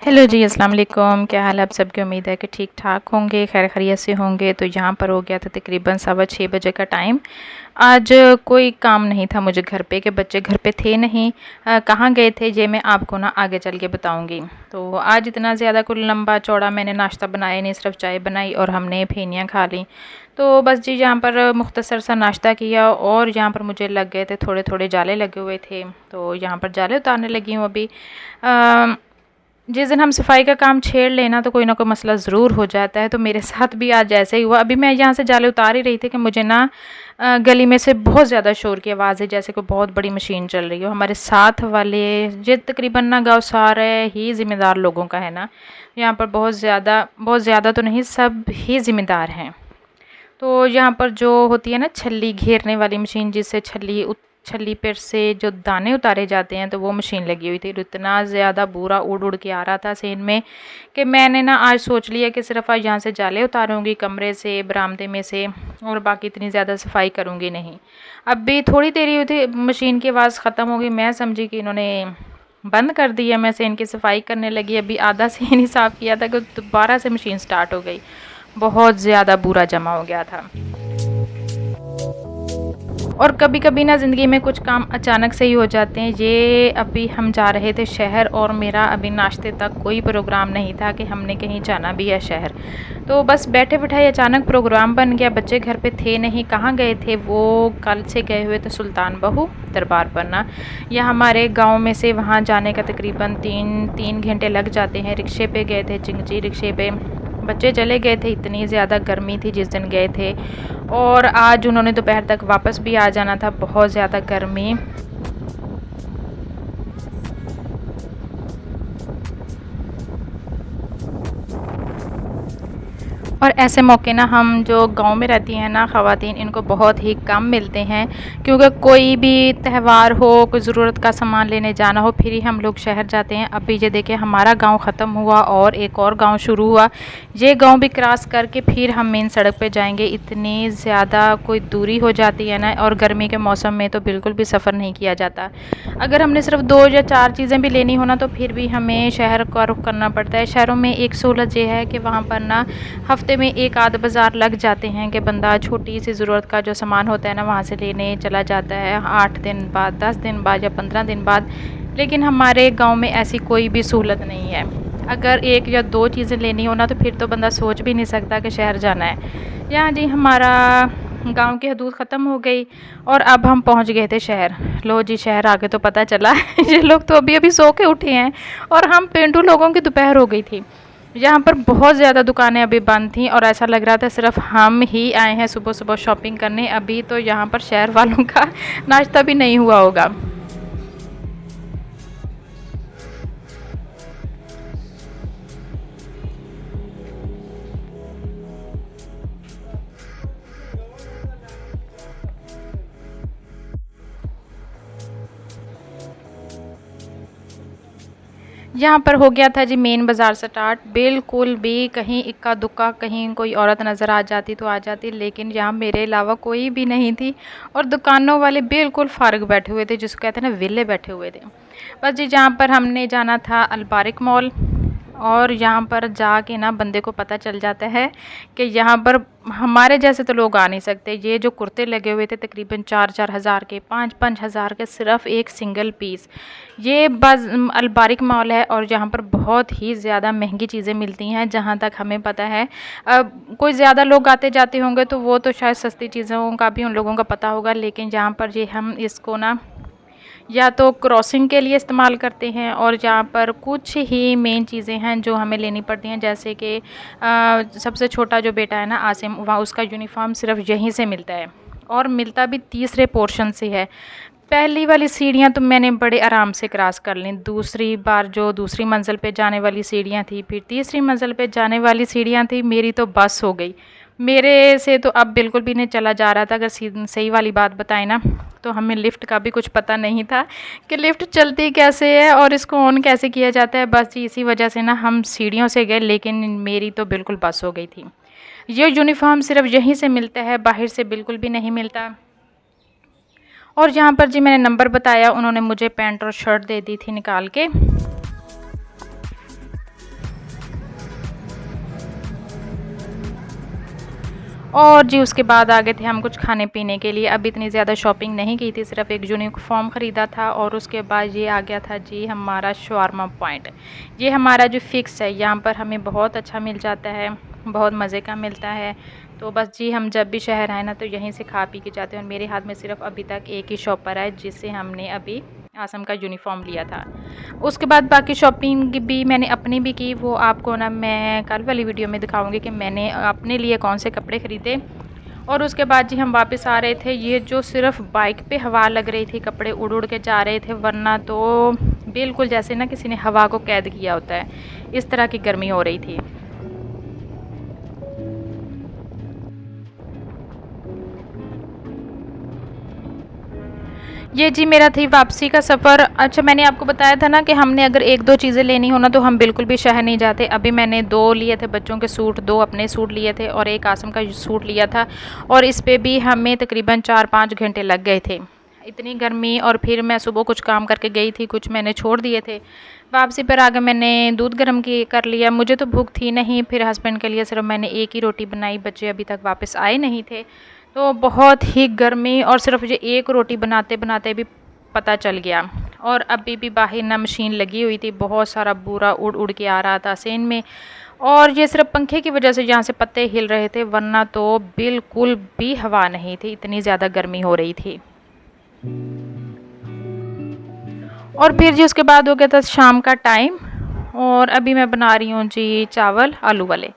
Hello जी, अस्सलाम वालेकुम। क्या हाल है आप सबकी? उम्मीद है कि ठीक ठाक होंगे, खैर खैरियत से होंगे। तो यहाँ पर हो गया था तकरीबन 6:15 बजे का टाइम। आज कोई काम नहीं था मुझे घर पे, कि बच्चे घर पे थे नहीं। कहाँ गए थे ये मैं आपको ना आगे चल के बताऊँगी। तो आज इतना ज़्यादा कोई लंबा चौड़ा मैंने नाश्ता बनाया नहीं, सिर्फ चाय बनाई और हमने फेनियाँ खा लीं। तो बस जी यहाँ पर मुख्तसर सा नाश्ता किया और यहाँ पर मुझे लग गए थे थोड़े थोड़े जाले लगे हुए थे, तो यहाँ पर जाले उतारने लगी हूँ अभी। जिस दिन हम सफाई का काम छेड़ लेना तो कोई ना कोई मसला ज़रूर हो जाता है, तो मेरे साथ भी आज ऐसे ही हुआ। अभी मैं यहाँ से जाले उतार ही रही थी कि मुझे ना गली में से बहुत ज़्यादा शोर की आवाज़ है, जैसे कोई बहुत बड़ी मशीन चल रही हो। हमारे साथ वाले ये तकरीबन ना गाँव सारे ही ज़िम्मेदार लोगों का है ना, यहाँ पर बहुत ज़्यादा तो नहीं, सब ही ज़िम्मेदार हैं। तो यहाँ पर जो होती है ना छल्ली घेरने वाली मशीन, जिससे छल्ली पर से जो दाने उतारे जाते हैं, तो वो मशीन लगी हुई थी। तो इतना ज़्यादा बूरा उड़ उड़ के आ रहा था सीन में कि मैंने ना आज सोच लिया कि सिर्फ आज यहाँ से जाले उतारूँगी कमरे से, बरामदे में से, और बाकी इतनी ज़्यादा सफाई करूँगी नहीं। अब भी थोड़ी देर ही हुई थी, मशीन की आवाज़ ख़त्म हो गई। मैं समझी कि इन्होंने बंद कर दी है, मैं से इनकी सफाई करने लगी। अभी आधा से नहीं साफ़ किया था कि दोबारा से मशीन स्टार्ट हो गई। बहुत ज़्यादा बुरा जमा हो गया था। और कभी कभी ना ज़िंदगी में कुछ काम अचानक से ही हो जाते हैं। ये अभी हम जा रहे थे शहर और मेरा अभी नाश्ते तक कोई प्रोग्राम नहीं था कि हमने कहीं जाना भी है शहर। तो बस बैठे बिठाए अचानक प्रोग्राम बन गया। बच्चे घर पे थे नहीं, कहाँ गए थे वो? कल से गए हुए थे सुल्तान बहू दरबार पर ना। या हमारे गांव में से वहाँ जाने का तकरीबन तीन घंटे लग जाते हैं। रिक्शे पे गए थे, चिंगजी रिक्शे पे बच्चे चले गए थे। इतनी ज़्यादा गर्मी थी जिस दिन गए थे, और आज उन्होंने दोपहर तक वापस भी आ जाना था। बहुत ज़्यादा गर्मी। और ऐसे मौके ना हम जो गांव में रहती हैं ना ख़वातीन, इनको बहुत ही कम मिलते हैं, क्योंकि कोई भी त्यौहार हो, कोई ज़रूरत का सामान लेने जाना हो, फिर ही हम लोग शहर जाते हैं। अभी ये देखिए हमारा गांव ख़त्म हुआ और एक और गांव शुरू हुआ। ये गांव भी क्रॉस करके फिर हम मेन सड़क पे जाएंगे। इतनी ज़्यादा कोई दूरी हो जाती है ना, और गर्मी के मौसम में तो बिल्कुल भी सफ़र नहीं किया जाता। अगर हमने सिर्फ 2 या 4 चीज़ें भी लेनी हो ना, तो फिर भी हमें शहर का रुख करना पड़ता है। शहरों में एक सहूलत ये है कि वहाँ पर ना हफ्ते में एक आध बाज़ार लग जाते हैं कि बंदा छोटी सी ज़रूरत का जो सामान होता है ना वहाँ से लेने चला जाता है 8 दिन बाद, 10 दिन बाद या 15 दिन बाद। लेकिन हमारे गांव में ऐसी कोई भी सहूलत नहीं है। अगर 1 या 2 चीज़ें लेनी हो ना, तो फिर तो बंदा सोच भी नहीं सकता कि शहर जाना है। यहाँ जी हमारा गांव की हदूद ख़त्म हो गई और अब हम पहुंच गए थे शहर। लो जी शहर आके तो पता चला ये लोग तो अभी अभी सो के उठे हैं और हम पेंडू लोगों की दोपहर हो गई थी। यहाँ पर बहुत ज़्यादा दुकानें अभी बंद थीं और ऐसा लग रहा था सिर्फ हम ही आए हैं सुबह सुबह शॉपिंग करने। अभी तो यहाँ पर शहर वालों का नाश्ता भी नहीं हुआ होगा। यहाँ पर हो गया था जी मेन बाज़ार स्टार्ट। बिल्कुल भी कहीं इक्का दुक्का कहीं कोई औरत नज़र आ जाती तो आ जाती, लेकिन यहाँ मेरे अलावा कोई भी नहीं थी और दुकानों वाले बिल्कुल फारग बैठे हुए थे, जिसको कहते हैं ना विले बैठे हुए थे। बस जी जहाँ पर हमने जाना था अलबारिक मॉल, और यहाँ पर जाके ना बंदे को पता चल जाता है कि यहाँ पर हमारे जैसे तो लोग आ नहीं सकते। ये जो कुर्ते लगे हुए थे तकरीबन 4-4 हज़ार के, 5-5 हज़ार के, सिर्फ एक सिंगल पीस। ये बस अलबारिक मॉल है और यहाँ पर बहुत ही ज़्यादा महंगी चीज़ें मिलती हैं जहाँ तक हमें पता है। अब कोई ज़्यादा लोग आते जाते होंगे तो वो तो शायद सस्ती चीज़ों का भी उन लोगों का पता होगा, लेकिन जहाँ पर ये हम इसको ना या तो क्रॉसिंग के लिए इस्तेमाल करते हैं, और यहाँ पर कुछ ही मेन चीज़ें हैं जो हमें लेनी पड़ती हैं, जैसे कि सबसे छोटा जो बेटा है ना आसिम, वहाँ उसका यूनिफॉर्म सिर्फ यहीं से मिलता है और मिलता भी तीसरे पोर्शन से है। पहली वाली सीढ़ियाँ तो मैंने बड़े आराम से क्रॉस कर लीं। दूसरी बार जो दूसरी मंजिल पे जाने वाली सीढ़ियाँ थी, फिर तीसरी मंजिल पे जाने वाली सीढ़ियाँ थी, मेरी तो बस हो गई। मेरे से तो अब बिल्कुल भी नहीं चला जा रहा था। अगर सही वाली बात बताएं ना, तो हमें लिफ़्ट का भी कुछ पता नहीं था कि लिफ़्ट चलती कैसे है और इसको ऑन कैसे किया जाता है। बस इसी वजह से ना हम सीढ़ियों से गए, लेकिन मेरी तो बिल्कुल बस हो गई थी। ये यूनिफॉर्म सिर्फ यहीं से मिलता है, बाहर से बिल्कुल भी नहीं मिलता। और यहाँ पर जी मैंने नंबर बताया, उन्होंने मुझे पैंट और शर्ट दे दी थी निकाल के। और जी उसके बाद आ गए थे हम कुछ खाने पीने के लिए। अब इतनी ज़्यादा शॉपिंग नहीं की थी, सिर्फ एक यूनिफॉर्म ख़रीदा था। और उसके बाद ये आ गया था जी हमारा शवारमा पॉइंट। ये हमारा जो फ़िक्स है, यहाँ पर हमें बहुत अच्छा मिल जाता है, बहुत मज़े का मिलता है। तो बस जी हम जब भी शहर आए ना तो यहीं से खा पी के जाते हैं। और मेरे हाथ में सिर्फ अभी तक एक ही शॉपर है जिससे हमने अभी आसम का यूनिफॉर्म लिया था। उसके बाद बाकी शॉपिंग भी मैंने अपनी भी की, वो आपको ना मैं कल वाली वीडियो में दिखाऊंगी कि मैंने अपने लिए कौन से कपड़े ख़रीदे। और उसके बाद जी हम वापस आ रहे थे। ये जो सिर्फ बाइक पे हवा लग रही थी, कपड़े उड़ उड़ के जा रहे थे, वरना तो बिल्कुल जैसे ना किसी ने हवा को कैद किया होता है, इस तरह की गर्मी हो रही थी। ये जी मेरा थी वापसी का सफ़र। अच्छा मैंने आपको बताया था ना कि हमने अगर एक दो चीज़ें लेनी हो ना तो हम बिल्कुल भी शहर नहीं जाते। अभी मैंने 2 लिए थे बच्चों के सूट, 2 अपने सूट लिए थे और एक आसम का सूट लिया था। और इस पे भी हमें तकरीबन 4-5 घंटे लग गए थे, इतनी गर्मी। और फिर मैं सुबह कुछ काम करके गई थी, कुछ मैंने छोड़ दिए थे। वापसी पर आगे मैंने दूध गर्म कर लिया, मुझे तो भूख थी नहीं। फिर हस्बैंड के लिए सिर्फ मैंने एक ही रोटी बनाई, बच्चे अभी तक वापस आए नहीं थे तो बहुत ही गर्मी। और सिर्फ ये एक रोटी बनाते बनाते भी पता चल गया। और अभी भी बाहर ना मशीन लगी हुई थी, बहुत सारा बूरा उड़ उड़ के आ रहा था सेन में। और ये सिर्फ पंखे की वजह से जहाँ से पत्ते हिल रहे थे, वरना तो बिल्कुल भी हवा नहीं थी, इतनी ज़्यादा गर्मी हो रही थी। और फिर जी उसके बाद हो गया था शाम का टाइम। और अभी मैं बना रही हूँ जी चावल आलू वाले।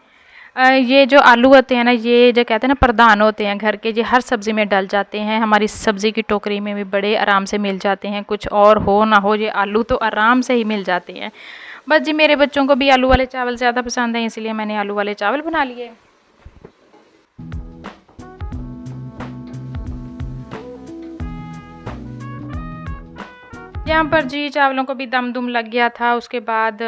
ये जो आलू होते हैं ना, ये जो कहते हैं ना प्रधान होते हैं घर के, ये हर सब्ज़ी में डल जाते हैं। हमारी सब्ज़ी की टोकरी में भी बड़े आराम से मिल जाते हैं, कुछ और हो ना हो ये आलू तो आराम से ही मिल जाते हैं। बस जी मेरे बच्चों को भी आलू वाले चावल ज़्यादा पसंद हैं, इसलिए मैंने आलू वाले चावल बना लिए। यहाँ पर जी चावलों को भी दम दुम लग गया था। उसके बाद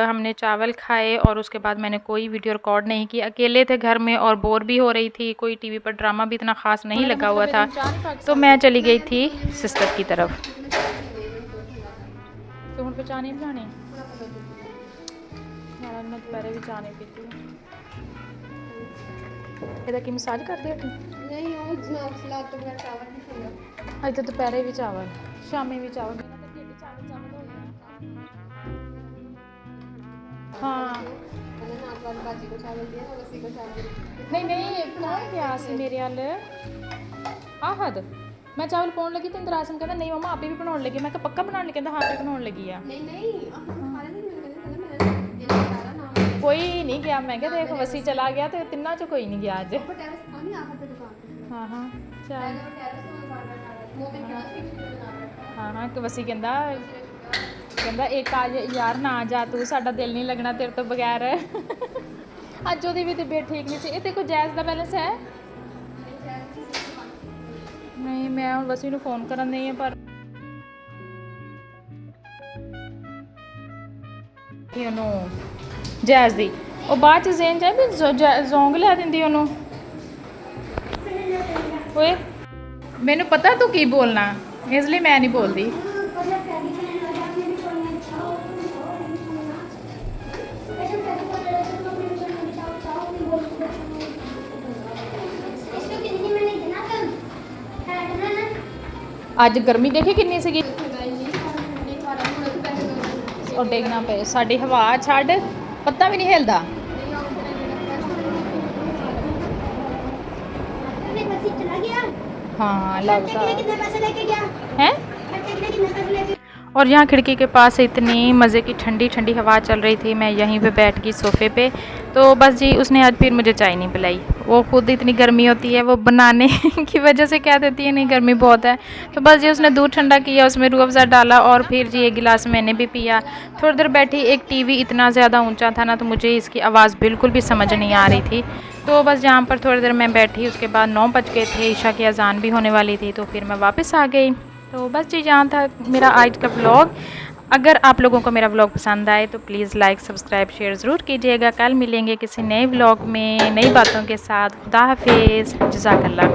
हमने चावल खाए और उसके बाद मैंने कोई वीडियो रिकॉर्ड नहीं की। अकेले थे घर में और बोर भी हो रही थी, कोई टीवी पर ड्रामा भी इतना ख़ास नहीं लगा हुआ था, तो मैं चली गई थी सिस्टर की तरफ। तो हम चाह नहीं बनानी दोपहर भी चाह नहीं पीती। ਇਹਦਾ ਕੀ ਮਸਾਜ ਕਰਦੇ ਹੋ ਨਹੀਂ ਉਹ ਸਲਾਦ ਤੋਂ ਬਗੈਰ ਚਾਵਲ ਨਹੀਂ ਖਾਂਦਾ। ਅੱਜ ਤਾਂ ਦੁਪਹਿਰੇ ਵੀ ਚਾਵਲ, ਸ਼ਾਮੇ ਵੀ ਚਾਵਲ। हाँ नहीं नहीं कौन गया सी मेरे अल आहद मैं चावल पाउन लगी तो इंदरासम कहता नहीं मम्मा आपे भी बनाने लगी। मैं पक्का बनाने कहता हाँ पे बनाने लगी है। कोई नहीं गया। मैं क्या देख वसी चला गया तो तिना चो कोई नहीं गया अज। हाँ हाँ चल हाँ हाँ वसी कहता कहता एक आज यार ना जा तू, साडा दिल नहीं लगना तेरे तो बगैर। अज वो भी तबीयत ठीक नहीं सी। ये तेरे को जैज़ का बैलेंस है नहीं? मैं हम वसी नूं फोन करन नहीं है पर जैज़ दी वो बाद च जेन जाए भी जोंग लै दिंदी ओनू। ओए मैनू पता तू की बोलना, इसलिए मैं नहीं बोलती। अज गर्मी देखी किन्नी सी और डिगना पे साड़ी हवा छड़ पत्ता भी नहीं हिलदा। हाँ लगता है। और यहाँ खिड़की के पास इतनी मज़े की ठंडी ठंडी हवा चल रही थी, मैं यहीं पे बैठ गई सोफ़े पे। तो बस जी उसने आज फिर मुझे चाय नहीं पिलाई। वो खुद इतनी गर्मी होती है, वो बनाने की वजह से क्या देती है नहीं गर्मी बहुत है। तो बस जी उसने दूध ठंडा किया, उसमें रूह अफ़ज़ा डाला और फिर जी एक गिलास मैंने भी पिया। थोड़ी देर बैठी, एक टीवी इतना ज़्यादा ऊंचा था ना तो मुझे इसकी आवाज़ बिल्कुल भी समझ नहीं आ रही थी। तो बस जहाँ पर थोड़ी देर मैं बैठी, उसके बाद 9 बज गए थे, ईशा की अज़ान भी होने वाली थी, तो फिर मैं वापस आ गई। तो बस जी यहाँ था मेरा आज का व्लॉग। अगर आप लोगों को मेरा व्लॉग पसंद आए तो प्लीज़ लाइक सब्सक्राइब शेयर ज़रूर कीजिएगा। कल मिलेंगे किसी नए व्लॉग में नई बातों के साथ। खुदा हाफिज़, जज़ाकल्लाह।